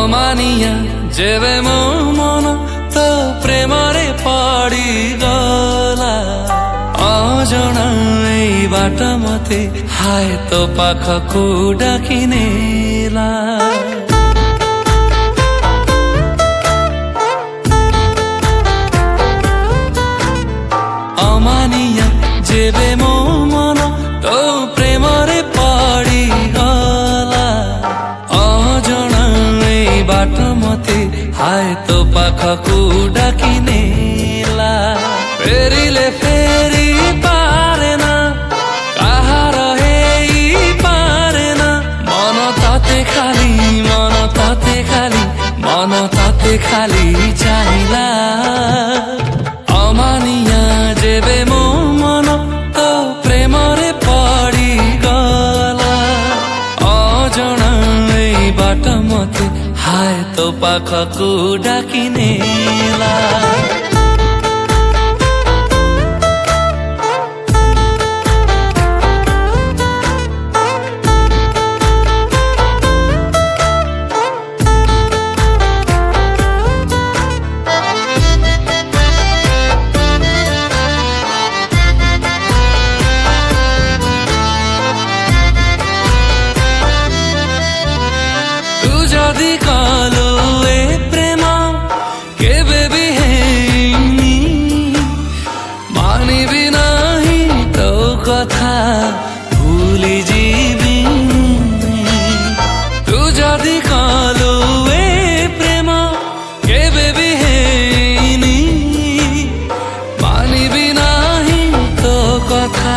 ଅମାନିଆ ଯେବେ ମୋ ମନ ତୋ ପ୍ରେମରେ ପଡ଼ିଗଲା, ଅଜଣା ଏଇ ବାଟ ମତେ ହାୟ ତୋ ପାଖକୁ ଡାକି ନେଲା। ଅମାନିଆ ଯେବେ ମୋ ମନ ତୋ ପ୍ରେମରେ ପଡ଼ିଗଲା, ଅଜଣା ଏଇ ବାଟ ମତେ ହାୟ ତୋ ପାଖକୁ ଡାକି ନେଲା। ଫେରିଲେ ଫେରି ପାରେ ନା, କାହାର ହେଇ ପାରେ ନା, ମନ ତତେ ଖାଲି ମନ ତତେ ଖାଲି ମନ ତତେ ଖାଲି ଚାହିଁଲା। ଅମାନିଆ ଯେବେ ମୋ ମନ ତୋ ପ୍ରେମରେ ପଡ଼ିଗଲା, ଅଜଣା ଏଇ ବାଟ ମତେ ହାୟ ତୋ ପାଖକୁ ଡାକି ନେଲା। যদি কলো এ প্রেম কেবে বি হেইনি, মানিবি নাহি তো কথা ভুলি যাবি। তু যদি কলো এ প্রেম কেবে বি হেইনি, মানিবি নাহি তো কথা